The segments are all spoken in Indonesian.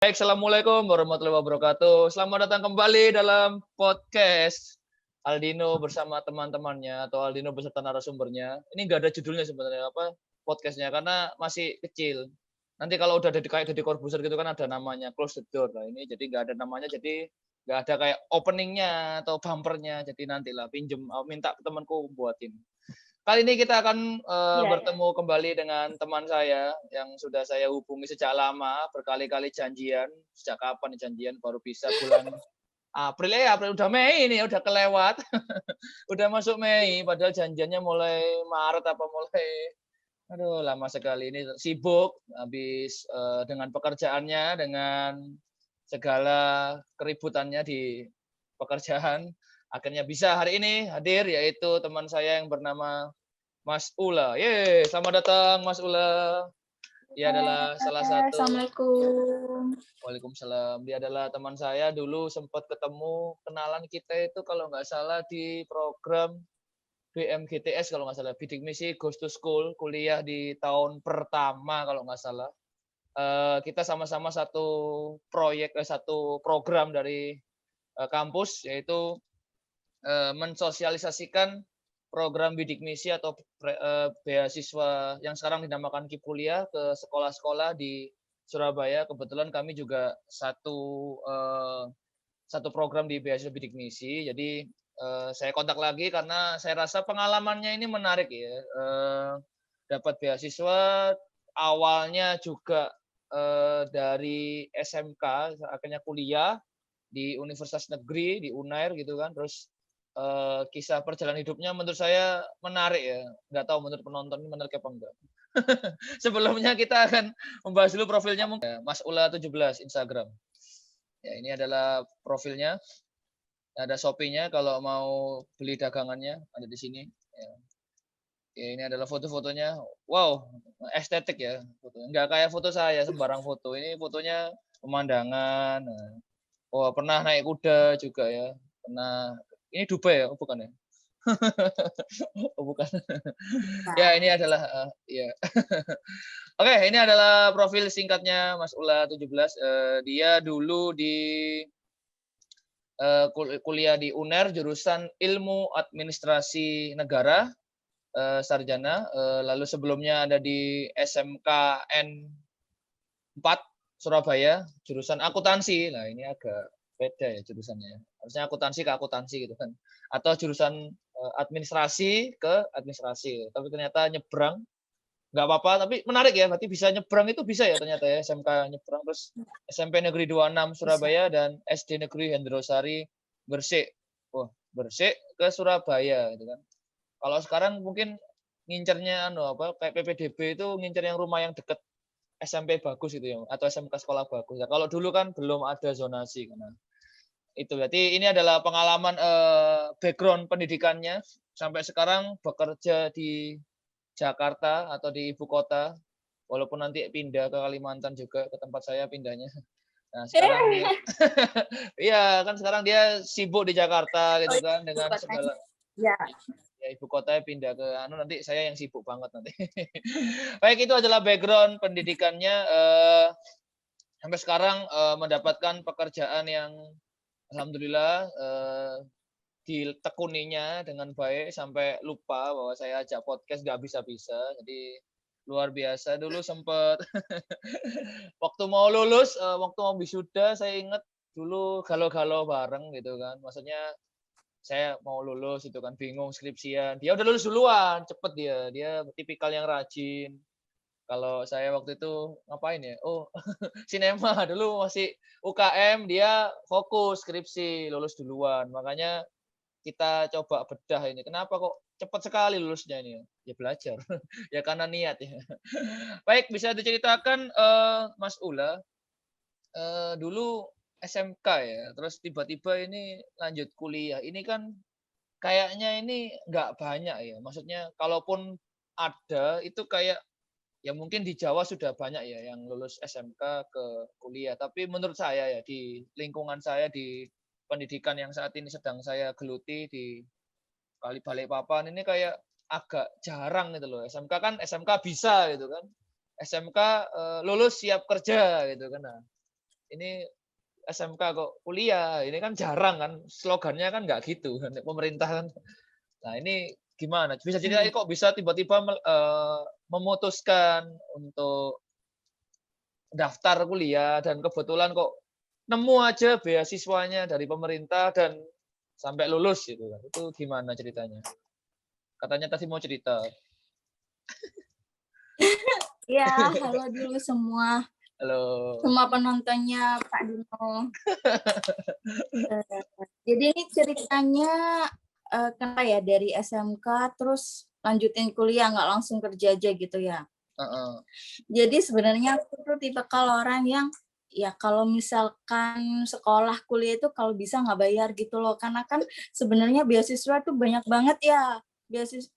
Baik, assalamualaikum warahmatullahi wabarakatuh. Selamat datang kembali dalam podcast Aldino bersama teman-temannya atau Aldino beserta narasumbernya. Ini nggak ada judulnya sebenarnya podcastnya karena masih kecil. Nanti kalau udah kayak Deddy Corbuzier gitu kan ada namanya close the door. Nah ini jadi nggak ada namanya, jadi nggak ada kayak openingnya atau bumpernya. Jadi nantilah minta temanku buatin. Kali ini kita akan Iya, ya. bertemu kembali dengan teman saya yang sudah saya hubungi sejak lama, berkali-kali janjian. Sejak kapan janjian? Baru bisa bulan April udah Mei ini, udah kelewat. Udah masuk Mei, padahal janjiannya mulai Maret apa mulai aduh lama sekali ini sibuk habis dengan pekerjaannya, dengan segala keributannya di pekerjaan. Akhirnya bisa hari ini hadir, yaitu teman saya yang bernama Mas Ula. Yeay, selamat datang Mas Ula. Dia adalah salah satu Assalamualaikum. Waalaikumsalam. Dia adalah teman saya, dulu sempat ketemu, kenalan kita itu kalau nggak salah di program BMGTS kalau nggak salah, Bidik Misi Goes to School, kuliah di tahun pertama kalau nggak salah. Kita sama-sama satu program dari kampus, yaitu mensosialisasikan program bidik misi atau beasiswa yang sekarang dinamakan KIP Kuliah ke sekolah-sekolah di Surabaya. Kebetulan kami juga satu program di beasiswa bidik misi. Jadi saya kontak lagi karena saya rasa pengalamannya ini menarik ya. Dapat beasiswa awalnya juga dari SMK, akhirnya kuliah di Universitas Negeri di Unair gitu kan. Terus kisah perjalanan hidupnya menurut saya menarik ya. Nggak tahu menurut penonton ini menarik apa enggak. Sebelumnya kita akan membahas dulu profilnya mungkin. Mas Ula 17 Instagram. Ya, ini adalah profilnya. Ada Shopee-nya kalau mau beli dagangannya ada di sini. Ya. Oke, ini adalah foto-fotonya. Wow, estetik ya fotonya. Nggak kayak foto saya sembarang foto. Ini fotonya pemandangan. Nah, oh, pernah naik kuda juga ya. Pernah. Ini Dubai ya? Oh, bukan ya? Oh, bukan. Ya, ini Nah, adalah ya. Oke, ini adalah profil singkatnya Mas Ula 17. Dia dulu di kuliah di UNER jurusan Ilmu Administrasi Negara, sarjana. Lalu sebelumnya ada di SMKN 4 Surabaya, jurusan akuntansi. Nah, ini agak beda ya jurusannya. Harusnya akuntansi ke akuntansi gitu kan. Atau jurusan administrasi ke administrasi. Tapi ternyata nyebrang, nggak apa-apa, tapi menarik ya. Berarti bisa nyebrang itu bisa ya ternyata ya, SMK nyebrang. Terus SMP Negeri 26 bisa. Surabaya dan SD Negeri Hendrosari Gresik. Wah, Gresik ke Surabaya gitu kan. Kalau sekarang mungkin ngincernya kayak PPDB itu ngincer yang rumah yang deket SMP bagus itu ya, atau SMK sekolah bagus. Ya, kalau dulu kan belum ada zonasi karena itu. Berarti ini adalah pengalaman background pendidikannya sampai sekarang bekerja di Jakarta atau di ibu kota. Walaupun nanti pindah ke Kalimantan juga, ke tempat saya pindahnya. Nah, sekarang dia Eh, iya kan sekarang dia sibuk di Jakarta oh gitu iya, kan dengan bukan aja. segala Ya, ya ibu kotanya pindah ke nanti saya yang sibuk banget nanti. Baik, itu adalah background pendidikannya. Sampai sekarang mendapatkan pekerjaan yang alhamdulillah ditekuninya dengan baik sampai lupa bahwa saya ajak podcast nggak bisa-bisa. Jadi luar biasa. Dulu sempat waktu mau lulus, waktu mau wisuda, saya ingat dulu galau-galau bareng gitu kan. Maksudnya saya mau lulus itu kan bingung skripsian. Dia udah lulus duluan, cepet dia. Dia tipikal yang rajin. Kalau saya waktu itu ngapain ya? Oh, sinema dulu masih UKM, dia fokus skripsi, lulus duluan. Makanya kita coba bedah ini. Kenapa kok cepat sekali lulusnya ini? Ya belajar. Ya karena niat ya. Baik, bisa diceritakan Mas Ula, dulu SMK ya, terus tiba-tiba ini lanjut kuliah. Ini kan kayaknya ini nggak banyak ya. Maksudnya kalaupun ada itu kayak ya mungkin di Jawa sudah banyak ya yang lulus SMK ke kuliah. Tapi menurut saya ya di lingkungan saya di pendidikan yang saat ini sedang saya geluti di Balikpapan ini kayak agak jarang gitu loh. SMK kan SMK bisa gitu kan. SMK lulus siap kerja gitu kan. Nah, ini SMK kok kuliah, ini kan jarang kan, slogannya kan nggak gitu kan, pemerintah kan. Nah ini gimana? Bisa ceritain kok bisa tiba-tiba memutuskan untuk daftar kuliah dan kebetulan kok nemu aja beasiswanya dari pemerintah dan sampai lulus gitu kan. Itu gimana ceritanya? Katanya tadi mau cerita. Ya, halo dulu semua Halo. penontonnya Pak Dino. Jadi ini ceritanya kenapa ya dari SMK terus lanjutin kuliah nggak langsung kerja aja gitu ya. Heeh. Jadi sebenarnya aku tuh tipikal orang yang ya kalau misalkan sekolah kuliah itu kalau bisa nggak bayar gitu loh, karena kan sebenarnya beasiswa tuh banyak banget ya.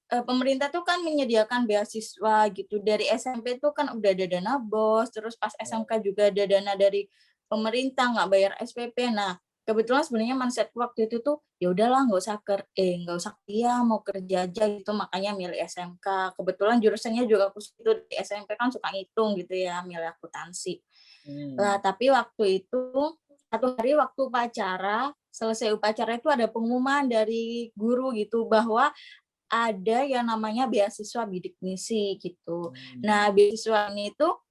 Pemerintah tuh kan menyediakan beasiswa gitu, dari SMP tuh kan udah ada dana BOS, terus pas SMK juga ada dana dari pemerintah nggak bayar SPP. Nah, kebetulan sebenarnya mindset waktu itu tuh ya udahlah nggak usah kuliah, mau kerja aja gitu, makanya milih SMK. Kebetulan jurusannya juga aku itu di SMP kan suka ngitung gitu ya, milih akuntansi. Lah tapi waktu itu satu hari waktu upacara, selesai upacara itu ada pengumuman dari guru gitu bahwa ada yang namanya beasiswa bidik misi gitu. Nah, beasiswa ini tuh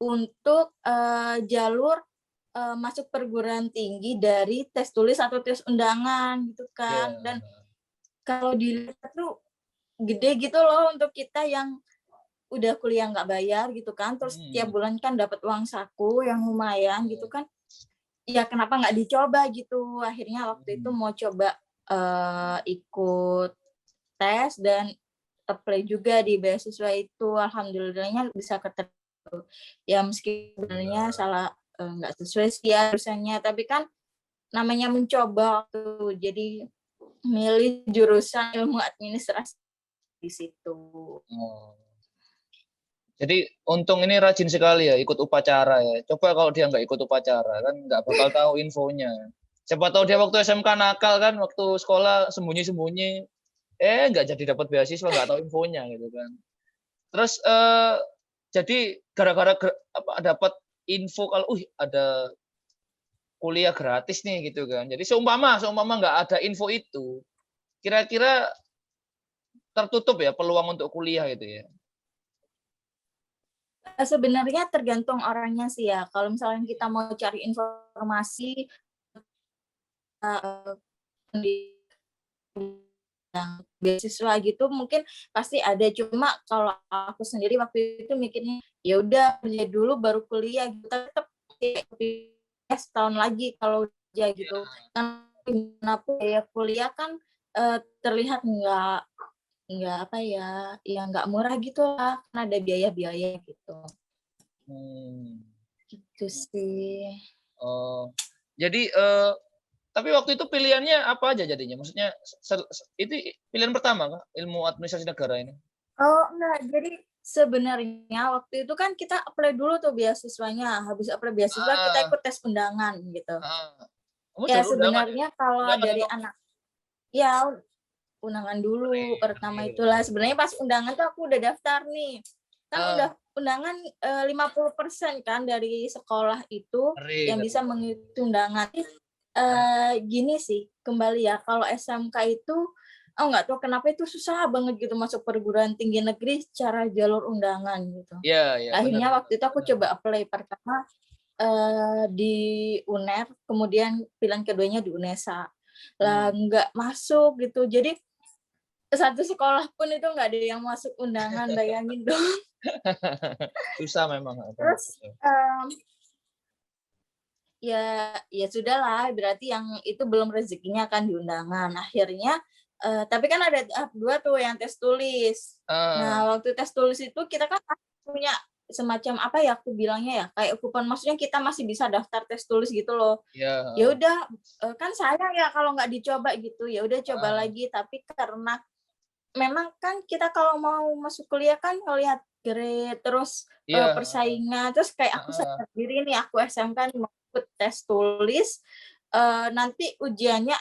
untuk jalur masuk perguruan tinggi dari tes tulis atau tes undangan gitu kan. Iya. Dan kalau dilihat tuh gede gitu loh untuk kita yang udah kuliah nggak bayar gitu kan, terus tiap bulan kan dapat uang saku yang lumayan gitu kan. Ya kenapa nggak dicoba gitu. Akhirnya waktu itu mau coba ikut tes dan apply juga di beasiswa itu. Alhamdulillahnya bisa keterima. Ya meski sebenarnya salah nggak sesuai sih ya jurusannya, tapi kan namanya mencoba waktu jadi milih jurusan ilmu administrasi di situ. Oh. Jadi untung ini rajin sekali ya ikut upacara ya. Coba kalau dia nggak ikut upacara kan nggak bakal tahu infonya. Siapa tahu dia waktu SMK nakal kan, waktu sekolah sembunyi-sembunyi, nggak jadi dapat beasiswa, nggak tahu infonya gitu kan. Terus jadi gara-gara dapat info kalau, ada kuliah gratis nih gitu kan. Jadi seumpama nggak ada info itu, kira-kira tertutup ya peluang untuk kuliah itu ya. Sebenarnya tergantung orangnya sih ya. Kalau misalnya kita mau cari informasi di yang beasiswa gitu mungkin pasti ada, cuma kalau aku sendiri waktu itu mikirnya ya udah kerja dulu baru kuliah gitu, tetap setahun lagi kalau kerja gitu kan. Gimana pun ya kuliah kan terlihat nggak apa ya nggak murah gitu lah, karena ada biaya-biaya gitu. Gitu sih. Oh, jadi tapi waktu itu pilihannya apa aja jadinya? Maksudnya itu pilihan pertama kah? Ilmu administrasi negara ini? Oh enggak, jadi sebenarnya waktu itu kan kita apply dulu tuh beasiswanya, habis apply beasiswa kita Ah, ikut tes undangan gitu. Kamu Ya jalur undangan ya? sebenarnya kalau Undangan dari atau? anak, ya undangan dulu pertama itulah. Sebenarnya pas undangan tuh aku udah daftar nih. Kan udah undangan 50% kan dari sekolah itu Ngeri, yang ngeri. bisa mengikuti undangan. Gini sih, kembali ya, kalau SMK itu nggak tahu kenapa itu susah banget gitu masuk perguruan tinggi negeri secara jalur undangan gitu. Iya, iya, benar, Akhirnya benar, waktu itu aku benar. coba apply pertama di UNER, kemudian pilihan keduanya di UNESA. Lah nggak masuk gitu. Jadi satu sekolah pun itu nggak ada yang masuk undangan, bayangin dong. Susah memang. Terus ya sudahlah, berarti yang itu belum rezekinya kan di undangan. Akhirnya tapi kan ada tahap 2 tuh yang tes tulis. Nah, waktu tes tulis itu kita kan punya semacam apa ya aku bilangnya ya, kayak kupon, maksudnya kita masih bisa daftar tes tulis gitu loh. Iya. Ya udah kan sayang ya kalau nggak dicoba gitu. Ya udah coba lagi, tapi karena memang kan kita kalau mau masuk kuliah kan ngelihat grade, terus Iya. persaingan, terus kayak aku sadar diri nih, aku SMK nih mau ikut tes tulis, nanti ujiannya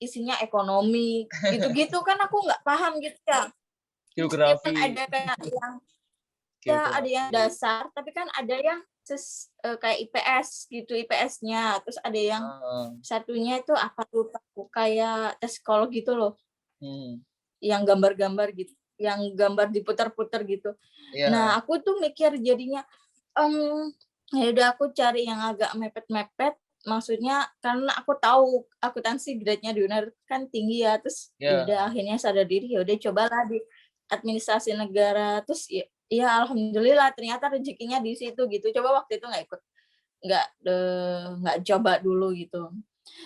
isinya ekonomi, gitu-gitu kan aku nggak paham gitu ya. Meskipun Geografi. ada kayak yang ya ada yang Geografi. dasar, tapi kan ada yang kayak IPS gitu, IPS-nya. Terus ada yang Heeh. satunya itu apa lupa aku, kayak tes psikolog gitu loh, Hmm. yang gambar-gambar gitu, yang gambar diputar-putar gitu. Iya. Nah, aku tuh mikir jadinya, ya udah aku cari yang agak mepet-mepet, maksudnya karena aku tahu akuntansi grade-nya di UNER kan tinggi ya, terus ya Ya. udah akhirnya sadar diri, ya udah cobalah di administrasi negara, terus ya alhamdulillah ternyata rezekinya di situ gitu. Coba waktu itu nggak coba dulu gitu.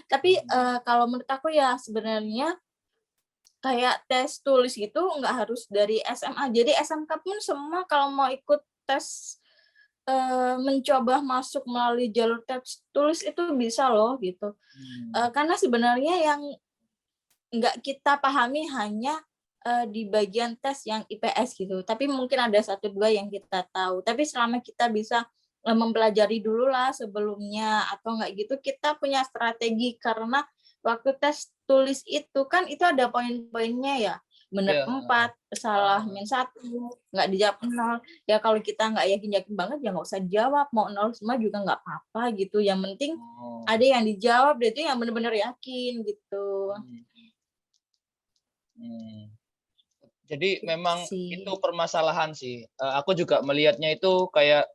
Tapi kalau menurut aku ya sebenarnya kayak tes tulis gitu nggak harus dari SMA. Jadi SMK pun semua kalau mau ikut tes mencoba masuk melalui jalur tes tulis itu bisa loh gitu. Hmm. Karena sebenarnya yang nggak kita pahami hanya di bagian tes yang IPS gitu. Tapi mungkin ada 1, 2 yang kita tahu. Tapi selama kita bisa mempelajari dulu lah sebelumnya atau nggak gitu kita punya strategi karena waktu tes tulis itu kan itu ada poin-poinnya ya. Bener Ya. 4, salah -1, nggak dijawab 0. Ya kalau kita nggak yakin-yakin banget ya nggak usah dijawab. Mau 0 semua juga nggak apa-apa gitu. Yang penting Oh. ada yang dijawab deh itu yang bener-bener yakin gitu. Hmm. Hmm. Jadi memang itu Sih. permasalahan sih. Aku juga melihatnya itu kayak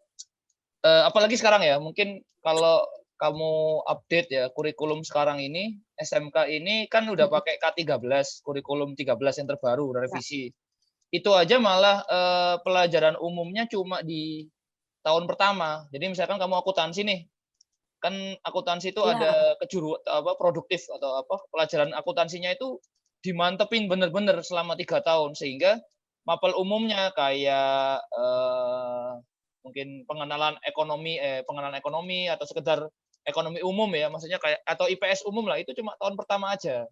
apalagi sekarang ya, mungkin kalau kamu update ya kurikulum sekarang ini, SMK ini kan udah Mhm. pakai K13, kurikulum 13 yang terbaru, udah Ya. revisi. Itu aja malah pelajaran umumnya cuma di tahun pertama. Jadi misalkan kamu akuntansi nih, kan akuntansi itu Ya. ada produktif atau apa pelajaran akuntansinya itu dimantepin bener-bener selama 3 tahun sehingga mapel umumnya kayak mungkin pengenalan ekonomi atau sekedar ekonomi umum ya maksudnya kayak atau IPS umum lah itu cuma tahun pertama aja.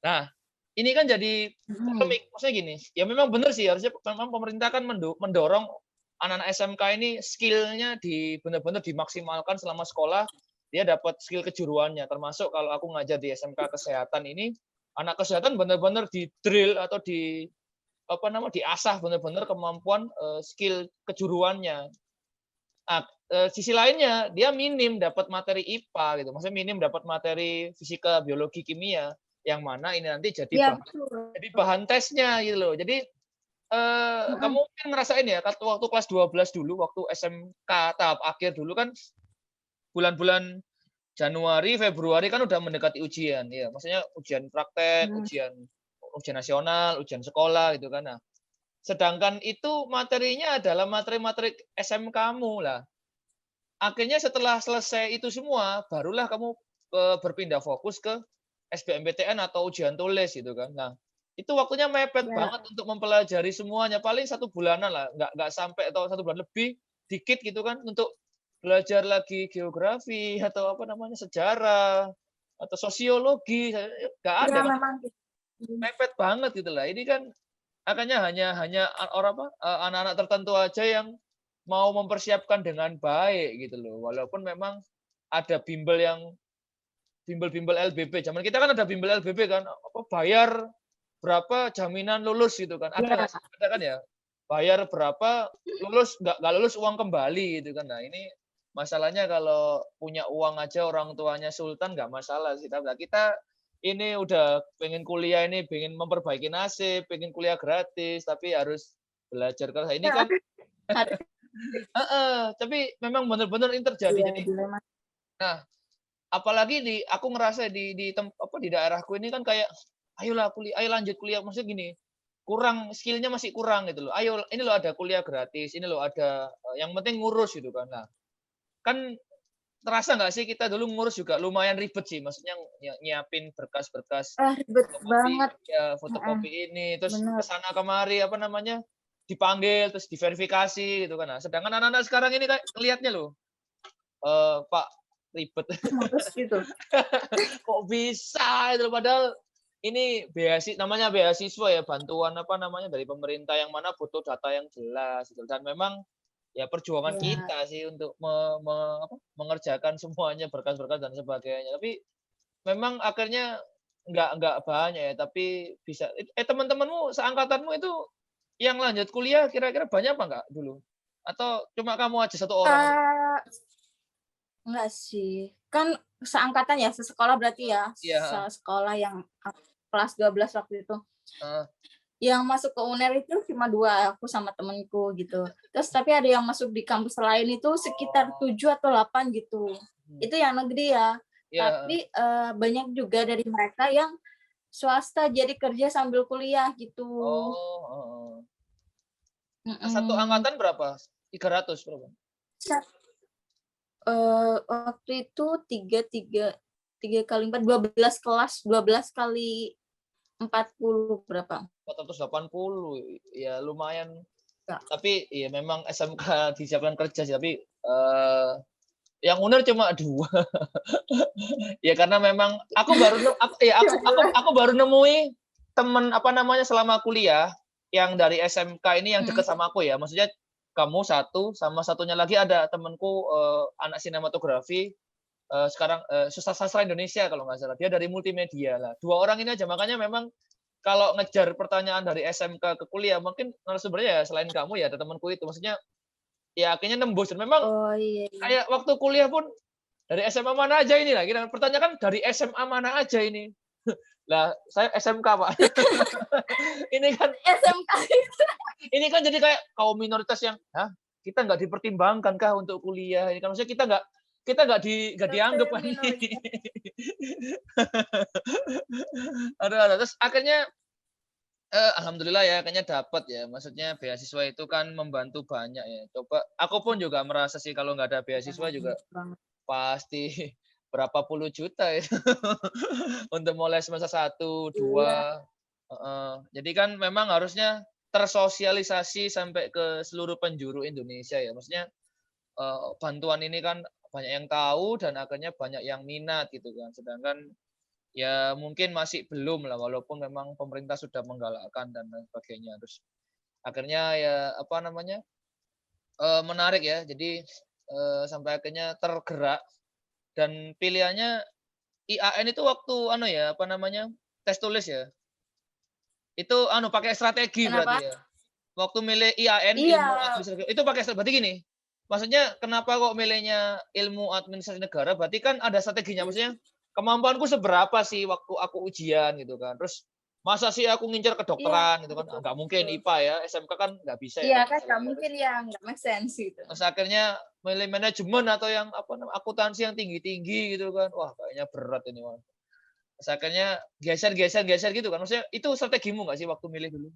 Nah, ini kan jadi Mhm. polemik maksudnya gini, ya memang benar sih harusnya memang pemerintah kan mendorong anak-anak SMK ini skill-nya benar-benar dimaksimalkan selama sekolah, dia dapat skill kejuruannya. Termasuk kalau aku ngajar di SMK kesehatan ini, anak kesehatan benar-benar di-drill atau diasah benar-benar kemampuan skill kejuruannya. Nah, sisi lainnya dia minim dapat materi IPA gitu, maksudnya minim dapat materi fisika, biologi, kimia, yang mana ini nanti jadi Iya bahan betul. jadi bahan tesnya gitu loh. Jadi kamu Mhm. mungkin ngerasain ya, waktu kelas 12 dulu, waktu SMK tahap akhir dulu kan bulan-bulan Januari, Februari kan udah mendekati ujian, ya. Maksudnya ujian praktek, Mhm. ujian ujian nasional, ujian sekolah gitu kan. Nah, sedangkan itu materinya adalah materi-materi SMK-mu lah. Akhirnya setelah selesai itu semua, barulah kamu berpindah fokus ke SBMPTN atau ujian tulis gitu kan. Nah, itu waktunya mepet Ya. banget untuk mempelajari semuanya, paling 1 bulanan lah, nggak sampai atau 1 bulan lebih, dikit gitu kan untuk belajar lagi geografi atau apa namanya, sejarah, atau sosiologi, nggak ada Iya kan, memang gitu. mepet banget gitu lah. Ini kan makanya hanya anak-anak tertentu aja yang mau mempersiapkan dengan baik gitu loh. Walaupun memang ada bimbel-bimbel LBB. Zaman kita kan ada bimbel LBB kan, apa bayar berapa jaminan lulus gitu kan. Ada Iya. nggak sih? Ada kan ya? Bayar berapa, lulus nggak lulus uang kembali gitu kan. Nah ini masalahnya kalau punya uang aja orang tuanya sultan nggak masalah sih. Tapi kita ini udah pengen kuliah ini, pengen memperbaiki nasib, pengen kuliah gratis, tapi harus belajar keras. Ini kan Harus tapi memang benar-benar ini terjadi. iya Jadi, dilema. nah apalagi aku ngerasa di daerahku ini kan kayak, "Ayolah kuliah, ayo lanjut kuliah." Maksudnya gini, skill-nya masih kurang gitu loh. "Ayo, ini loh ada kuliah gratis, ini loh ada, yang penting ngurus," gitu kan. Nah, kan terasa nggak sih kita dulu ngurus juga lumayan ribet sih, maksudnya nyiapin berkas-berkas Ribet fotokopi banget. ya, Heeh, fotokopi ini, terus ke bener. sana kemari, apa namanya, dipanggil, terus diverifikasi gitu kan. Nah, sedangkan anak-anak sekarang ini ngelihatnya loh, "Pak, ribet." Males gitu. Kok bisa itu padahal ini namanya beasiswa ya, bantuan apa namanya dari pemerintah yang mana butuh data yang jelas gitu. Dan memang ya perjuangan Iya. kita sih untuk mengerjakan semuanya berkas-berkas dan sebagainya. Tapi memang akhirnya nggak banyak ya, tapi bisa teman-temanmu seangkatanmu itu yang lanjut kuliah kira-kira banyak apa nggak dulu? Atau cuma kamu aja 1 orang? Enggak sih. Kan seangkatan ya, sesekolah berarti ya, Iya, sekolah yang kelas 12 waktu itu. heeh. Yang masuk ke UNER itu cuma 2, aku sama temenku gitu. Terus tapi ada yang masuk di kampus lain itu sekitar Oh, 7 atau 8 gitu. hmm, Itu yang negeri ya. iya, Tapi, banyak juga dari mereka yang swasta, jadi kerja sambil kuliah gitu. oh, heeh. Satu Mhm. angkatan berapa? 300 berapa? Sat waktu itu 3 kali 4, 12 kelas, 12 kali 40 berapa? 480, ya lumayan. Kak. Tapi ya memang SMK disiapkan kerja sih, tapi, yang UNER cuma 2. Ya karena memang aku baru ne aku ya aku baru nemui temen, apa namanya, selama kuliah, yang dari SMK ini yang Mhm. deket sama aku ya. Maksudnya kamu satu, sama satunya lagi ada temenku, anak sinematografi, sekarang, sastra Indonesia kalau nggak salah. Dia dari multimedia lah. 2 orang ini aja, makanya memang kalau ngejar pertanyaan dari SMK ke kuliah, mungkin narasumbernya ya selain kamu ya ada temenku itu. Maksudnya ya akhirnya nembus dan memang Oh, iya iya. kayak waktu kuliah pun dari SMA mana aja ini lah, kita pertanyakan dari SMA mana aja ini. Lah, saya SMK, Pak. Ini kan SMK ini kan jadi kayak kaum minoritas yang, "Hah? Kita nggak dipertimbangkan kah untuk kuliah?" Ini kan maksudnya kita nggak dianggap sampai kan ini. minoritas. Aduh aduh, terus akhirnya, alhamdulillah ya akhirnya dapat ya, maksudnya beasiswa itu kan membantu banyak ya. Coba aku pun juga merasa sih kalau nggak ada Iya, beasiswa juga bener banget. pasti berapa puluh juta itu untuk mulai semester satu Iya, 2 heeh. Jadi kan memang harusnya tersosialisasi sampai ke seluruh penjuru Indonesia ya. Maksudnya, bantuan ini kan banyak yang tahu dan akhirnya banyak yang minat gitu kan. Sedangkan ya mungkin masih belum lah walaupun memang pemerintah sudah menggalakkan dan lain sebagainya. Terus akhirnya ya apa namanya, menarik ya. Jadi, sampai akhirnya tergerak dan pilihannya IAN itu waktu anu ya, apa namanya, tes tulis ya? Itu anu pakai strategi berarti kenapa? ya? Waktu milih IAN, Iya, ilmu administrasi itu pakai berarti gini, maksudnya kenapa kok milihnya ilmu administrasi negara, berarti kan ada strateginya, maksudnya kemampuanku seberapa sih waktu aku ujian gitu kan. Terus masa sih aku ngincer iya, kedokteran gitu kan, betul nggak mungkin betul. IPA ya, SMK kan nggak bisa ya Iya kalau kan IPA nggak ya. mungkin ya, nggak make sense gitu. Terus akhirnya milih manajemen atau yang apa namanya, akuntansi yang tinggi-tinggi gitu kan. Wah, kayaknya berat ini mah. Terus akhirnya geser gitu kan. Maksudnya itu strategimu nggak sih waktu milih dulu?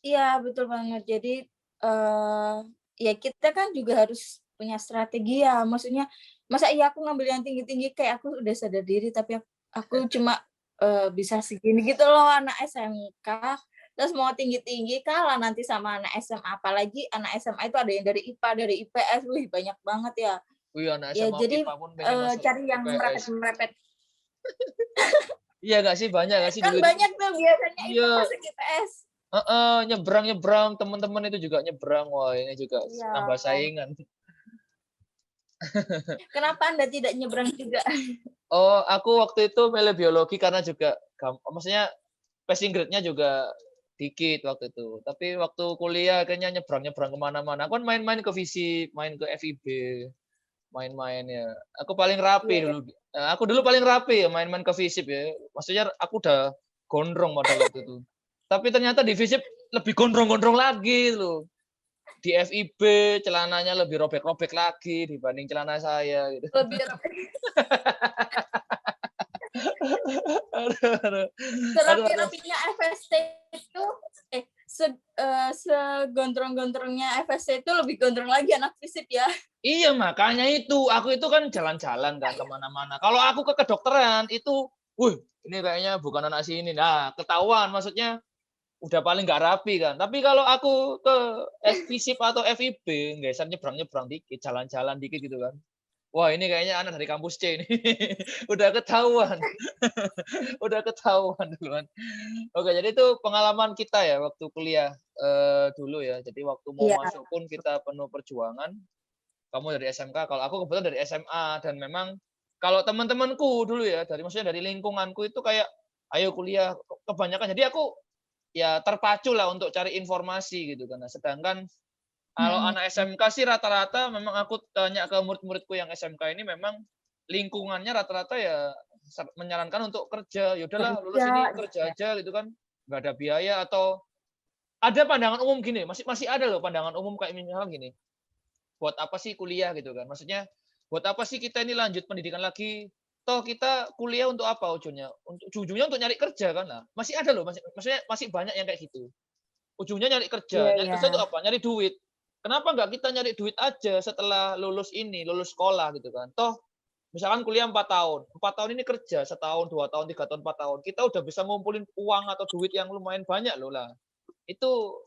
Iya, betul banget. Jadi, eee, ya kita kan juga harus punya strategi ya, maksudnya masa iya aku ngambil yang tinggi-tinggi, kayak aku udah sadar diri tapi aku cuma, bisa segini gitu loh anak SMK, terus mau tinggi-tinggi kalah nanti sama anak SMA, apalagi anak SMA itu ada yang dari IPA, dari IPS, wih banyak banget ya. Wih, anak Ya SMA jadi, IPA pun pengen masuk cari yang IPS. merepet-merepet, Iya nggak sih? Banyak nggak sih kan dulu itu? banyak tuh biasanya Iya, IPA masuk IPS. heeh, nyebrang-nyebrang, teman-teman itu juga nyebrang. Wah, ini juga Iya, nambah saingan. kenapa Anda tidak nyebrang juga? Oh, aku waktu itu milih biologi karena juga maksudnya passing grade-nya juga dikit waktu itu. Tapi waktu kuliah akhirnya nyebrang-nyebrang ke mana-mana. Aku kan main-main ke FISIP, main ke FIB, main-main ya. Aku paling Iya rapi ya. dulu. Aku dulu paling rapi ya main-main ke FISIP ya. Maksudnya aku udah gondrong pada waktu itu. Tapi ternyata di FISIP lebih gondrong-gondrong lagi loh. Di FIB celananya lebih robek-robek lagi dibanding celana saya gitu. Lebih Aduh aduh. Aduh aduh. serapi-rapinya FSC itu segondrong-gondrongnya FSC itu lebih gondrong lagi anak FISIP ya. Iya makanya itu, aku itu kan jalan-jalan kan ke mana-mana. Kalau aku ke kedokteran itu, wih ini kayaknya bukan anak sini. Nah ketahuan maksudnya udah paling nggak rapi kan. Tapi kalau aku ke FISIP atau FIB, geser nyebrang-nyebrang dikit, jalan-jalan dikit gitu kan. Wah ini kayaknya anak dari kampus C ini. Udah ketahuan. Udah ketahuan duluan. Oke, jadi itu pengalaman kita ya waktu kuliah, dulu ya. Jadi waktu mau Iya, masuk pun kita penuh perjuangan. Kamu dari SMK, kalau aku kebetulan dari SMA dan memang kalau teman-temanku dulu ya, maksudnya dari lingkunganku itu kayak, "Ayo kuliah," kebanyakan jadi aku ya terpacu lah untuk cari informasi gitu kan. Nah, sedangkan Kalau Mm-mm. anak SMK sih rata-rata memang aku tanya ke murid-muridku yang SMK ini memang lingkungannya rata-rata ya menyarankan untuk kerja. Ya udahlah lulus Kerja ini gitu kerja ya. aja gitu kan. Nggak ada biaya atau ada pandangan umum gini, masih masih ada loh pandangan umum kayak misalnya gini. Buat apa sih kuliah gitu kan? Maksudnya buat apa sih kita ini lanjut pendidikan lagi? Toh kita kuliah untuk apa ujungnya? Untuk ujungnya untuk nyari kerja kan? Nah, masih ada loh, maksudnya masih banyak yang kayak gitu. Ujungnya nyari Iya, kerja. Nyari iya. kerja itu apa? Nyari duit. Kenapa nggak kita nyari duit aja setelah lulus ini, lulus sekolah gitu kan? Toh misalkan kuliah 4 tahun. 4 tahun ini kerja, setahun, 2 tahun, 3 tahun, 4 tahun. Kita udah bisa ngumpulin uang atau duit yang lumayan banyak loh lah. Itu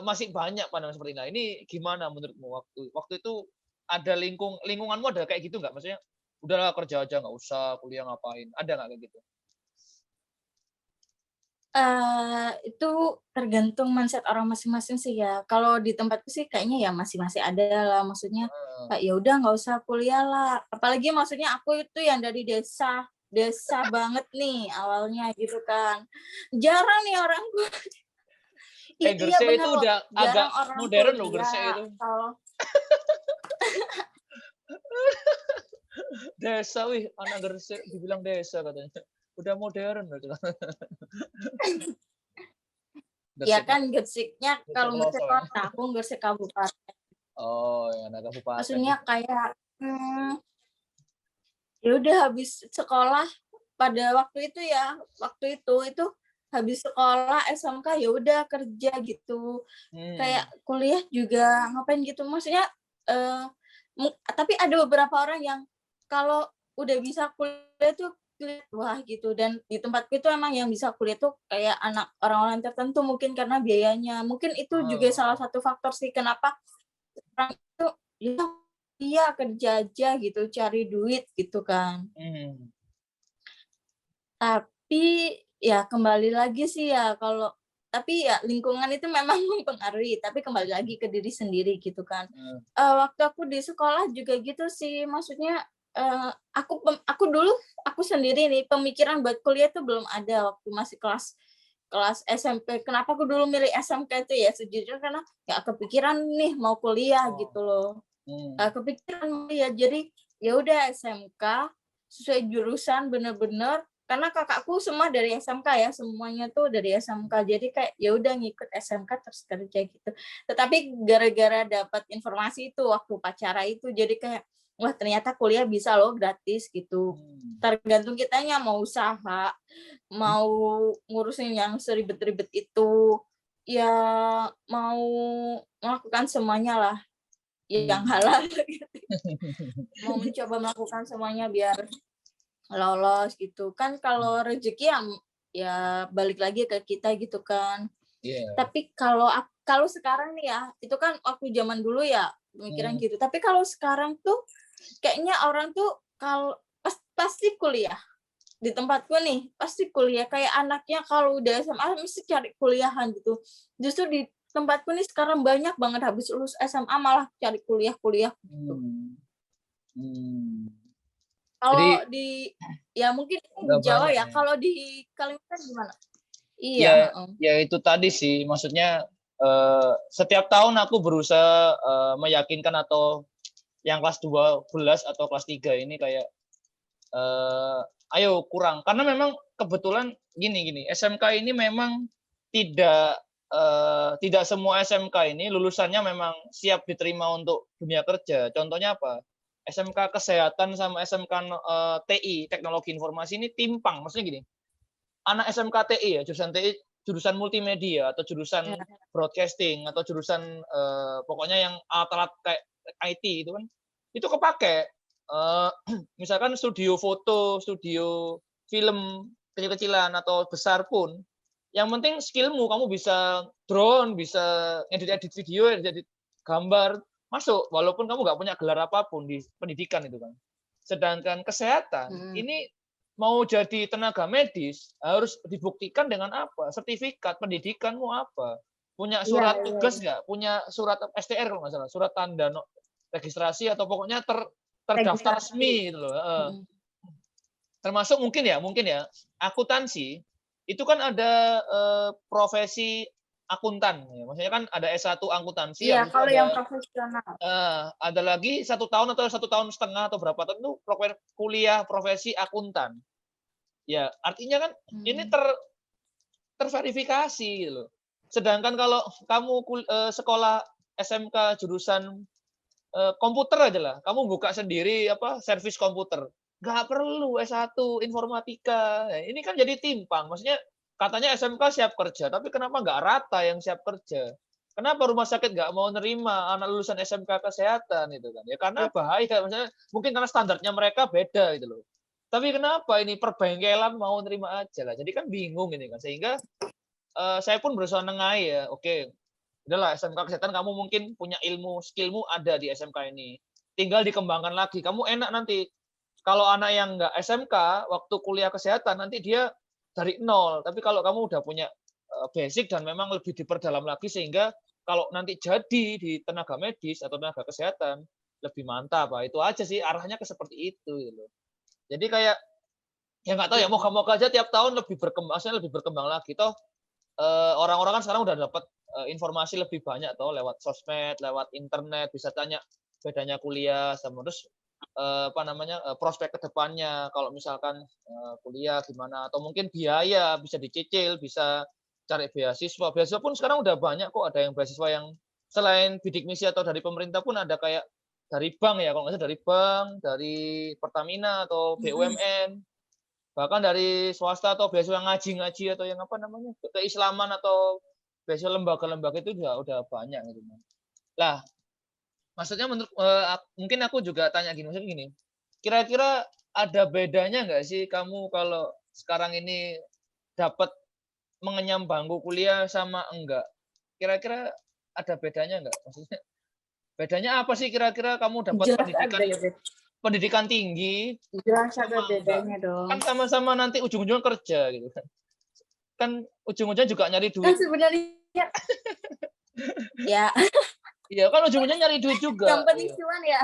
masih banyak pandangan seperti ini. Nah, ini gimana menurutmu waktu waktu itu ada lingkunganmu ada kayak gitu nggak? Maksudnya udahlah kerja aja nggak usah kuliah ngapain? Ada nggak kayak gitu? Itu tergantung mindset orang masing-masing sih ya. Kalau di tempatku sih kayaknya ya masih ada lah, maksudnya Heeh. kayak ya udah nggak usah kuliah lah. Apalagi maksudnya aku itu yang dari desa, desa banget nih awalnya gitu kan. Jarang nih orang iya Gresik bener itu loh, udah agak jarang orang modern loh Gresik kuliah. itu. Kalau Desa wih, anak Gresik dibilang desa katanya. Udah modern loh itu. ya Gresik kan Gresik-nya Gresik kalau Gresik pelosok. kota, aku Gresik kabupaten. Oh, ya anak kabupaten. Maksudnya kayak ya udah habis sekolah pada waktu itu habis sekolah SMK ya udah kerja gitu. Kayak Hmm. kuliah juga ngapain gitu. Maksudnya tapi ada beberapa orang yang kalau udah bisa kuliah tuh wah gitu, dan di tempatku itu emang yang bisa kuliah tuh kayak anak orang-orang tertentu mungkin karena biayanya. Mungkin itu juga salah Oh. satu faktor sih kenapa orang itu ya iya kerja aja gitu, cari duit gitu kan. Hmm. Tapi ya kembali lagi sih ya tapi ya lingkungan itu memang mempengaruhi, tapi kembali lagi ke diri sendiri gitu kan. Hmm. Waktu aku di sekolah juga gitu sih, maksudnya aku dulu aku sendiri nih pemikiran buat kuliah tuh belum ada waktu masih kelas kelas SMP. Kenapa aku dulu milih SMK itu ya sejujurnya karena nggak kepikiran nih mau kuliah Oh. gitu loh. Hmm. Nggak kepikiran ya, jadi ya udah SMK sesuai jurusan bener-bener karena kakakku semua dari SMK ya, semuanya tuh dari SMK, jadi kayak ya udah ngikut SMK terus kerja gitu. Tetapi gara-gara dapat informasi itu waktu upacara itu jadi kayak wah ternyata kuliah bisa loh gratis gitu, Hmm. tergantung kitanya mau usaha, mau ngurusin yang seribet-ribet itu, ya mau melakukan semuanya lah yang Hmm. halal gitu. Mau mencoba melakukan semuanya biar lolos gitu kan. Kalau rezeki ya balik lagi ke kita gitu kan. Iya. Tapi kalau sekarang nih ya, itu kan waktu zaman dulu ya pemikiran Hmm. gitu. Tapi kalau sekarang tuh kayaknya orang tuh kalau pasti kuliah. Di tempatku nih pasti kuliah, kayak anaknya kalau udah SMA mesti cari kuliahan gitu. Justru di tempatku nih sekarang banyak banget habis lulus SMA malah cari kuliah-kuliah gitu. Hmm. Hmm. Kalau Jadi ya mungkin udah di Jawa banyak ya, ya. kalau di Kalimantan gimana? Iya, Ya, heeh. ya itu tadi sih. Maksudnya setiap tahun aku berusaha meyakinkan atau yang kelas 12 atau kelas 3 ini kayak ayo kurang. Karena memang kebetulan gini, SMK ini memang tidak tidak semua SMK ini lulusannya memang siap diterima untuk dunia kerja. Contohnya apa? SMK Kesehatan sama SMK TI, Teknologi Informasi ini timpang. Maksudnya gini, anak SMK TI ya, jurusan TI, jurusan multimedia atau jurusan Ya, broadcasting atau jurusan pokoknya yang alat-alat kayak IT itu kan itu kepake. Eh, Misalkan studio foto, studio film kecil-kecilan atau besar pun, yang penting skillmu, kamu bisa drone, bisa edit-edit video, edit gambar, masuk walaupun kamu nggak punya gelar apapun di pendidikan itu kan. Sedangkan kesehatan mhm. ini mau jadi tenaga medis harus dibuktikan dengan apa? Sertifikat pendidikanmu apa? Punya Iya, surat iya, tugas iya. nggak? Punya surat STR kalau nggak salah, surat tanda registrasi atau pokoknya terdaftar Registrasi. resmi gitu loh. Mhm. Termasuk mungkin ya, akuntansi itu kan ada profesi akuntan. Ya. Maksudnya kan ada S1 akuntansi, Iya, habis itu kalau yang profesional. ada lagi 1 tahun atau 1,5 tahun atau berapa tahun itu kuliah profesi akuntan. Ya, artinya kan ini terverifikasi gitu loh. Sedangkan kalau kamu sekolah SMK jurusan komputer aja lah, kamu buka sendiri servis komputer. Nggak perlu S1 informatika. Nah, ini kan jadi timpang. Maksudnya katanya SMK siap kerja, tapi kenapa nggak rata yang siap kerja? Kenapa rumah sakit nggak mau nerima anak lulusan SMK kesehatan itu kan? Ya karena bahaya. Maksudnya mungkin karena standarnya mereka beda gitu loh. Tapi kenapa ini perbengkelan mau nerima aja lah? Jadi kan bingung ini kan. Sehingga saya pun berusaha nengai ya. Oke, udahlah SMK kesehatan kamu mungkin punya ilmu, skillmu ada di SMK ini. Tinggal dikembangkan lagi. Kamu enak nanti. Kalau anak yang nggak SMK, waktu kuliah kesehatan, nanti dia dari nol. Tapi kalau kamu udah punya basic dan memang lebih diperdalam lagi, sehingga kalau nanti jadi di tenaga medis atau tenaga kesehatan, lebih mantap. Pak. Itu aja sih, arahnya ke seperti itu. Gitu. Jadi kayak, ya nggak tahu ya, moga-moga aja tiap tahun lebih berkembang lagi. Toh orang-orang kan sekarang udah dapat informasi lebih banyak toh lewat sosmed, lewat internet, bisa tanya bedanya kuliah sama terus prospek kedepannya kalau misalkan kuliah gimana atau mungkin biaya bisa dicicil, bisa cari beasiswa. Beasiswa pun sekarang udah banyak kok, ada yang beasiswa yang selain bidik misi atau dari pemerintah pun ada kayak dari bank ya, kalau nggak salah dari bank, dari Pertamina atau BUMN. Bahkan dari swasta atau beasiswa ngaji-ngaji atau yang keislaman atau beasiswa lembaga-lembaga itu udah banyak gitu. Lah, maksudnya mungkin aku juga tanya gini, maksudnya gini. Kira-kira ada bedanya nggak sih kamu kalau sekarang ini dapat mengenyam bangku kuliah sama enggak? Kira-kira ada bedanya nggak? Maksudnya bedanya apa sih kira-kira kamu dapat Jelas ada ya, pendidikan tinggi jelas ada sama enggak? bedanya dong. Kan sama-sama nanti ujung-ujungnya kerja gitu kan. Kan ujung-ujungnya juga nyari Kan duit. sebenarnya ya, Iya, kan ujung-ujungnya nyari duit juga. yang penting cuan ya.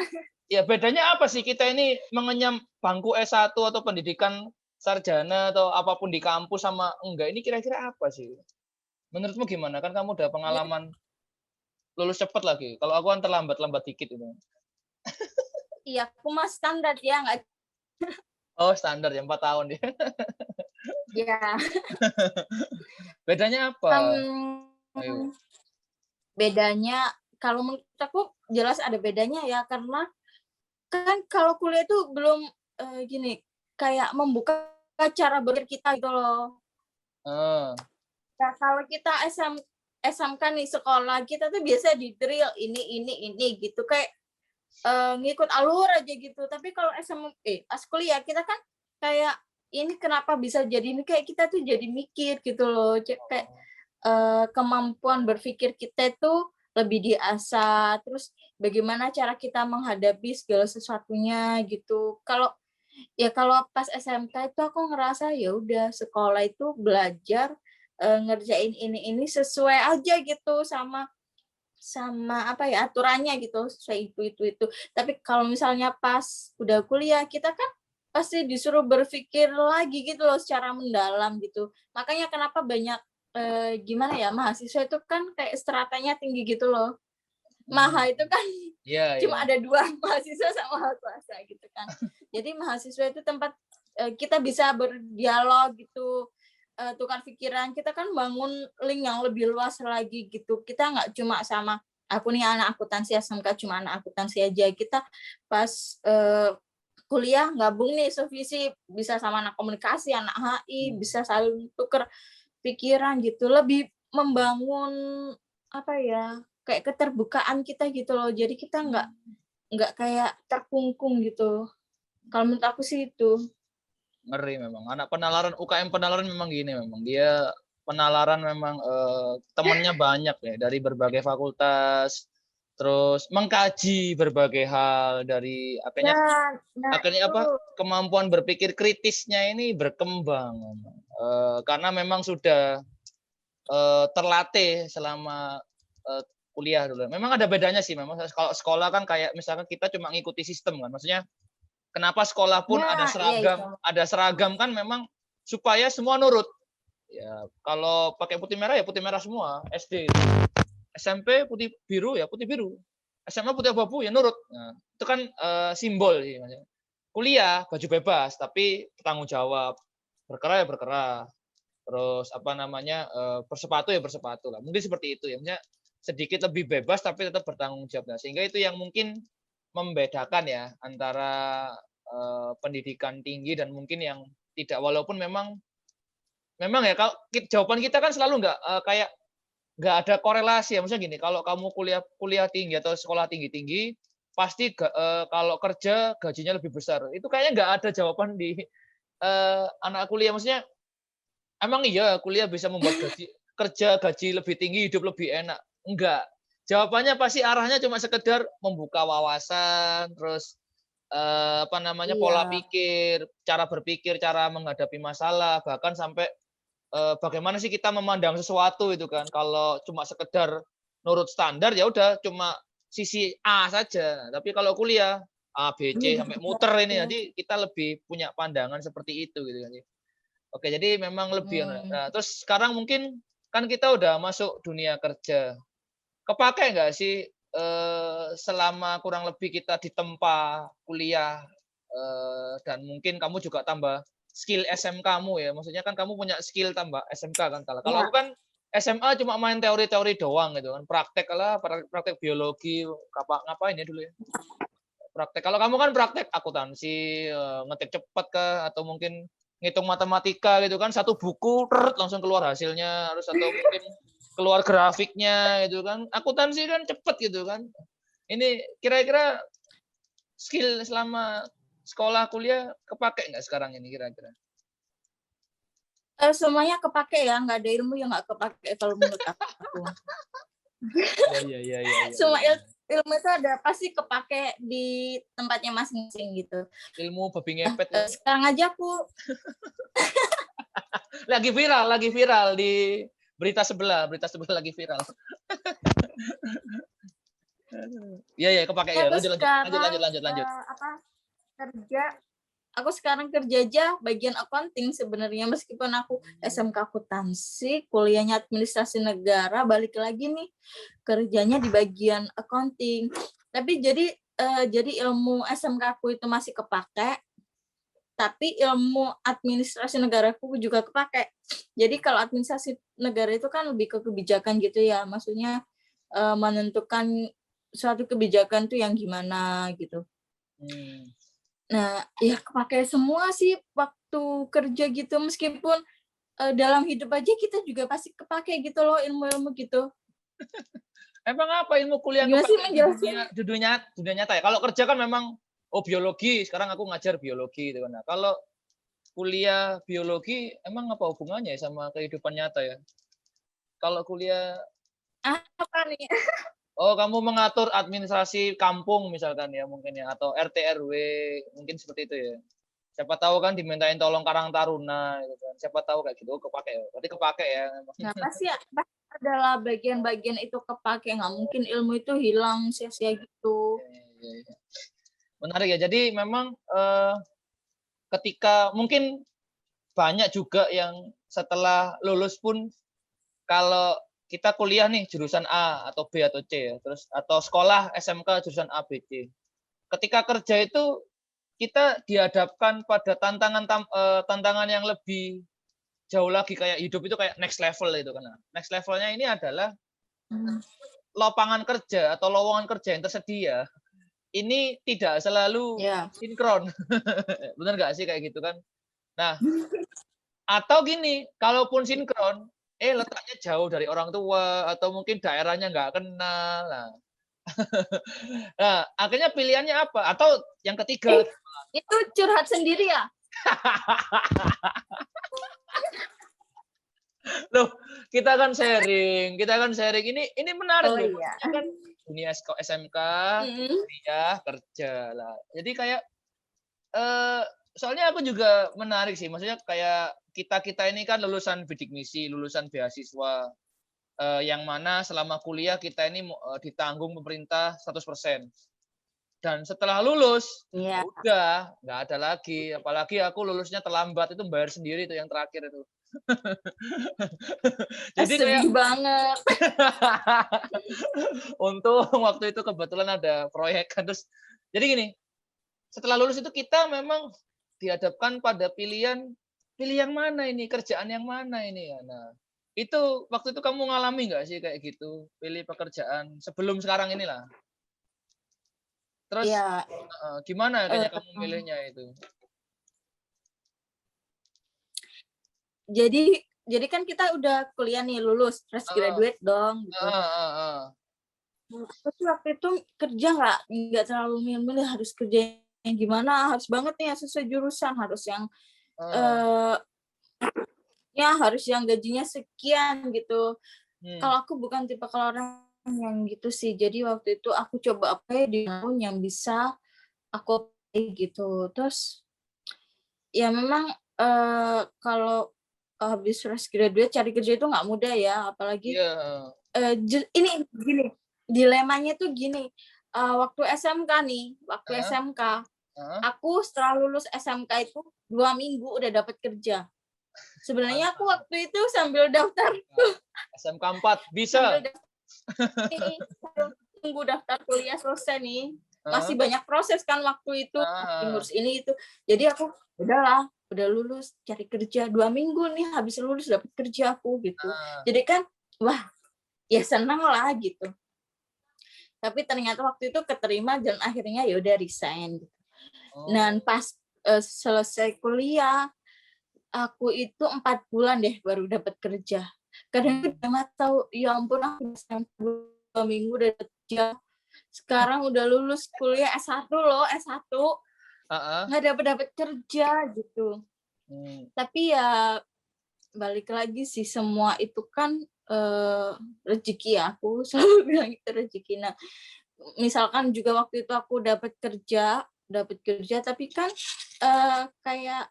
Ya, bedanya apa sih kita ini mengenyam bangku S1 atau pendidikan sarjana atau apapun di kampus sama enggak? Ini kira-kira apa sih? Menurutmu gimana? Kan kamu udah pengalaman lulus cepet lagi. Kalau aku kan terlambat dikit itu. Iya, aku mah standar ya, nggak. Oh, standar ya 4 tahun ya. Ya. Bedanya apa? Ayo. Bedanya kalau menurut aku jelas ada bedanya ya, karena kan kalau kuliah itu belum gini, kayak membuka cara berpikir kita gitu loh. Nah, kalau kita SMK nih sekolah, kita tuh biasa di drill ini gitu, kayak ngikut alur aja gitu. Tapi kalau pas kuliah kita kan kayak ini kenapa bisa jadi ini, kayak kita tuh jadi mikir gitu loh, kayak kemampuan berpikir kita itu lebih diasah, terus bagaimana cara kita menghadapi segala sesuatunya gitu. Kalau pas SMK itu aku ngerasa ya udah sekolah itu belajar ngerjain ini sesuai aja gitu sama apa ya aturannya gitu, sesuai itu. Tapi kalau misalnya pas udah kuliah kita kan pasti disuruh berpikir lagi gitu loh secara mendalam gitu. Makanya kenapa banyak gimana ya, mahasiswa itu kan kayak stratanya tinggi gitu loh. Maha itu kan cuma ada 2, mahasiswa sama swasta gitu kan. Jadi mahasiswa itu tempat kita bisa berdialog gitu, tukar pikiran, kita kan bangun link yang lebih luas lagi gitu. Kita nggak cuma sama aku nih anak akuntansi SMK cuma anak akuntansi aja. Kita pas kuliah gabung nih sevisi, bisa sama anak komunikasi, anak HI, bisa saling tukar pikiran gitu, lebih membangun apa ya, kayak keterbukaan kita gitu loh. Jadi kita nggak kayak terkungkung gitu. Kalau menurut aku sih itu. Ngeri memang. Anak penalaran UKM penalaran memang gini memang. Dia penalaran memang temannya banyak ya dari berbagai fakultas. Terus mengkaji berbagai hal dari akhirnya kemampuan berpikir kritisnya ini berkembang. Karena memang sudah terlatih selama kuliah dulu. Memang ada bedanya sih memang. Kalau sekolah kan kayak misalkan kita cuma ngikuti sistem kan. Maksudnya kenapa sekolah pun ada seragam kan memang supaya semua nurut. Ya, kalau pakai putih merah ya putih merah semua, SD itu. SMP putih biru ya putih biru. SMA putih abu-abu ya nurut. Nah, itu kan simbol sih maksudnya. Kuliah baju bebas tapi bertanggung jawab. Berkerah ya berkerah. Terus apa namanya bersepatu ya bersepatu lah. Mungkin seperti itu ya. Maksudnya sedikit lebih bebas tapi tetap bertanggung jawab. Nah, sehingga itu yang mungkin membedakan ya antara pendidikan tinggi dan mungkin yang tidak, walaupun memang ya kalau jawaban kita kan selalu kayak nggak ada korelasi ya. Maksudnya gini, kalau kamu kuliah kuliah tinggi atau sekolah tinggi-tinggi, pasti kalau kerja gajinya lebih besar. Itu kayaknya nggak ada jawaban di anak kuliah. Maksudnya emang iya kuliah bisa membuat kerja gaji lebih tinggi, hidup lebih enak? Enggak. Jawabannya pasti arahnya cuma sekedar membuka wawasan, terus apa namanya pola Iya. pikir, cara berpikir, cara menghadapi masalah, bahkan sampai bagaimana sih kita memandang sesuatu itu kan. Kalau cuma sekedar nurut standar ya udah cuma sisi A saja. Tapi kalau kuliah A, B, C sampai muter ini, jadi kita lebih punya pandangan seperti itu gitu kan. Oke, jadi memang lebih Hmm. nah, terus sekarang mungkin kan kita udah masuk dunia kerja. Kepakai nggak sih selama kurang lebih kita ditempa kuliah dan mungkin kamu juga tambah skill SMK-mu ya. Maksudnya kan kamu punya skill tambah SMK kan kalau Ya, aku kan SMA cuma main teori-teori doang gitu kan. Praktek lah, praktek biologi, ngapain ya dulu ya. Praktek. Kalau kamu kan praktek akuntansi, ngetik cepat kah atau mungkin ngitung matematika gitu kan, satu buku langsung keluar hasilnya, harus atau mungkin keluar grafiknya gitu kan. Akuntansi kan cepet gitu kan. Ini kira-kira skill selama sekolah kuliah kepake nggak sekarang ini kira-kira? semuanya kepake ya, nggak ada ilmu yang nggak kepake kalau menurut aku. Iya iya iya iya iya. Semua ilmu itu ada pasti kepake di tempatnya masing-masing gitu. Ilmu babi ngepet itu. Sekarang aja aku Lagi viral di berita sebelah lagi viral. Iya iya kepake ya. aku Lanjut lanjut lanjut sekarang lanjut lanjut lanjut. apa kerja aku sekarang kerja aja bagian accounting sebenarnya meskipun aku SMK akuntansi, kuliahnya administrasi negara, balik lagi nih kerjanya di bagian accounting. Tapi jadi ilmu SMK aku itu masih kepake, tapi ilmu administrasi negaraku juga kepake. Jadi kalau administrasi negara itu kan lebih ke kebijakan gitu ya, maksudnya menentukan suatu kebijakan tuh yang gimana gitu. Hmm. Nah, ya kepake semua sih waktu kerja gitu, meskipun dalam hidup aja kita juga pasti kepake gitu loh ilmu-ilmu gitu. Emang apa ilmu kuliah yang Gimana sih kepake menjelasin? di dunia nyata ya? Kalau kerja kan memang oh biologi, sekarang aku ngajar biologi gitu kan. Nah, kalau kuliah biologi emang apa hubungannya ya sama kehidupan nyata ya? Kalau kuliah Apa nih? oh kamu mengatur administrasi kampung misalkan ya mungkin ya atau RT RW mungkin seperti itu ya. Siapa tahu kan dimintain tolong Karang Taruna gitu kan. Siapa tahu kayak gitu kepake ya. Berarti kepake ya. Nah, pasti adalah bagian-bagian itu kepake, nggak mungkin ilmu itu hilang sia-sia gitu. Iya, iya, iya. Menarik ya. Jadi memang ketika mungkin banyak juga yang setelah lulus pun kalau kita kuliah nih jurusan A atau B atau C ya, terus atau sekolah SMK jurusan A, B, C. Ketika kerja itu kita dihadapkan pada tantangan yang lebih jauh lagi kayak hidup itu kayak next level itu kan. Nah, next levelnya ini adalah lapangan kerja atau lowongan kerja yang tersedia ini tidak selalu Ya. sinkron. Benar nggak sih kayak gitu kan? Nah, atau gini, kalaupun sinkron, letaknya jauh dari orang tua atau mungkin daerahnya nggak kenal. Nah, akhirnya pilihannya apa? Atau yang ketiga, Itu curhat sendiri ya? loh, kita kan sharing, ini menarik Oh loh. iya. Maksudnya kan dunia SMK, Mm-mm. kuliah, kerja lah. Jadi kayak soalnya aku juga menarik sih, maksudnya kayak kita ini kan lulusan bidik misi, lulusan beasiswa, yang mana selama kuliah kita ini ditanggung pemerintah 100%. Dan setelah lulus, ya Iya. udah nggak ada lagi. Apalagi aku lulusnya terlambat, itu bayar sendiri itu yang terakhir itu. Jadi kayak Sedih banget. untung waktu itu kebetulan ada proyek kan, terus jadi gini, setelah lulus itu kita memang dihadapkan pada pilihan, pilih yang mana ini, kerjaan yang mana ini ya. Nah, itu waktu itu kamu ngalami nggak sih kayak gitu, pilih pekerjaan sebelum sekarang inilah? Terus Ya, gimana akhirnya kamu mmm, milihnya itu? jadi jadi kan kita udah kuliah nih, lulus, fresh Heeh, graduate dong, gitu. heeh heeh heeh. Aku tuh waktu itu kerja nggak terlalu milih-milih harus kerja yang gimana, harus banget nih yang sesuai jurusan, harus yang, Heeh, eee, ya harus yang gajinya sekian gitu. hmm, Kalau aku bukan tipe kalau orang yang gitu sih. Jadi waktu itu aku coba apply di tahun yang bisa aku apply gitu. Terus ya memang, kalau habis fresh graduate cari kerja itu nggak mudah ya, apalagi, iya, heeh, ini gini, dilemanya tuh gini, waktu SMK nih, waktu heeh SMK, heeh, aku setelah lulus SMK itu 2 minggu udah dapat kerja. Sebenarnya aku mantap, waktu itu sambil daftar SMK 4 bisa? sambil daftar nih, sambil tunggu daftar kuliah selesai nih, Heeh, masih banyak proses kan waktu itu, masih heeh, ngurus ini itu. Jadi aku, udahlah, udah lulus cari kerja, 2 minggu nih habis lulus dapat kerja aku gitu. heeh, Jadi kan, wah, ya seneng lah gitu. Tapi ternyata waktu itu keterima dan akhirnya ya udah resign gitu. oh, Dan pas, selesai kuliah, aku itu 4 bulan deh baru dapat kerja. Kadang mmm, udah nggak tahu, ya ampun aku udah 2 minggu udah dapet kerja. Sekarang udah lulus kuliah S1 loh, S1, heeh, nggak dapet-dapet kerja gitu. mmm, Tapi ya balik lagi sih, semua itu kan, rezeki ya, aku selalu bilang itu rezeki. Nah, misalkan juga waktu itu aku dapat kerja tapi kan, kayak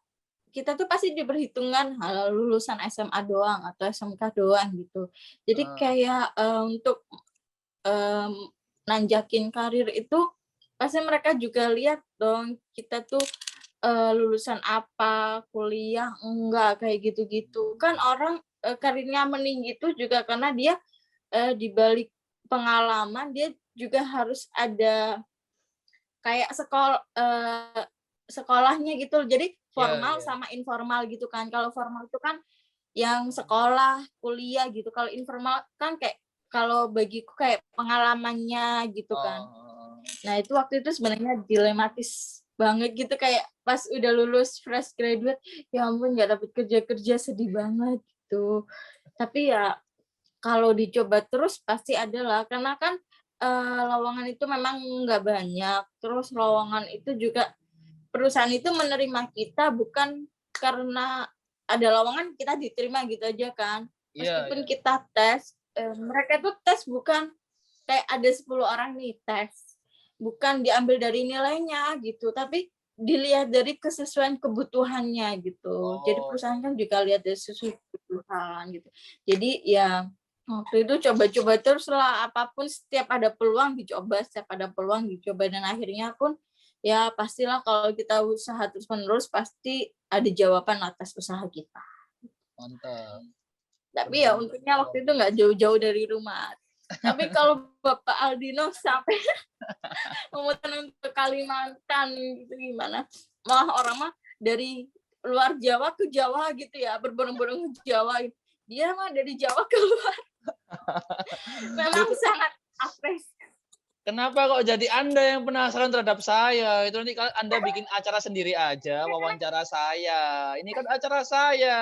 kita tuh pasti diperhitungkan hal lulusan SMA doang atau SMK doang gitu. Jadi heeh, kayak, untuk, mmm, nanjakin karir itu pasti mereka juga lihat dong kita tuh, lulusan apa, kuliah enggak, kayak gitu-gitu. Kan orang, karirnya meninggi itu juga karena dia, di balik pengalaman dia juga harus ada kayak sekolahnya gitu. Jadi iya formal iya, sama informal gitu kan. Kalau formal itu kan yang sekolah, kuliah gitu. Kalau informal kan kayak kalau bagiku kayak pengalamannya gitu kan. heeh Nah, itu waktu itu sebenarnya dilematis banget gitu, kayak pas udah lulus fresh graduate, ya ampun nggak dapet kerja-kerja, sedih banget gitu. Tapi ya kalau dicoba terus pasti ada lah, karena kan, lowongan itu memang nggak banyak, terus lowongan itu juga perusahaan itu menerima kita bukan karena ada lowongan kita diterima gitu aja kan. iya Meskipun iya, kita tes, mereka tuh tes bukan kayak ada 10 orang nih tes, bukan diambil dari nilainya gitu, tapi dilihat dari kesesuaian kebutuhannya gitu. Jadi oh, perusahaan kan juga lihat dari sesuai kebutuhan gitu. Jadi ya waktu itu coba-coba terus lah, apapun setiap ada peluang dicoba, setiap ada peluang dicoba, dan akhirnya pun ya pastilah kalau kita usaha terus-menerus pasti ada jawaban atas usaha kita. mantap, Tapi ya bener-bener untungnya waktu itu nggak jauh-jauh dari rumah. Tapi kalau Bapak Aldino sampai memutuskan untuk ke Kalimantan gitu gimana? Malah orang mah dari luar Jawa ke Jawa gitu ya, berbondong-bondong ke Jawa. Dia mah dari Jawa ke luar. Loh, Memang sangat apres. kenapa kok jadi Anda yang penasaran terhadap saya? Itu nanti Anda bikin acara sendiri aja, Ya karena wawancara saya. Ini kan acara saya.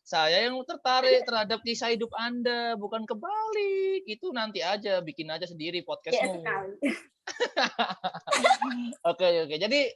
Saya yang tertarik terhadap kisah hidup Anda, bukan kebalik. Itu nanti aja, bikin aja sendiri ya podcastmu. sekali. Oke oke. Jadi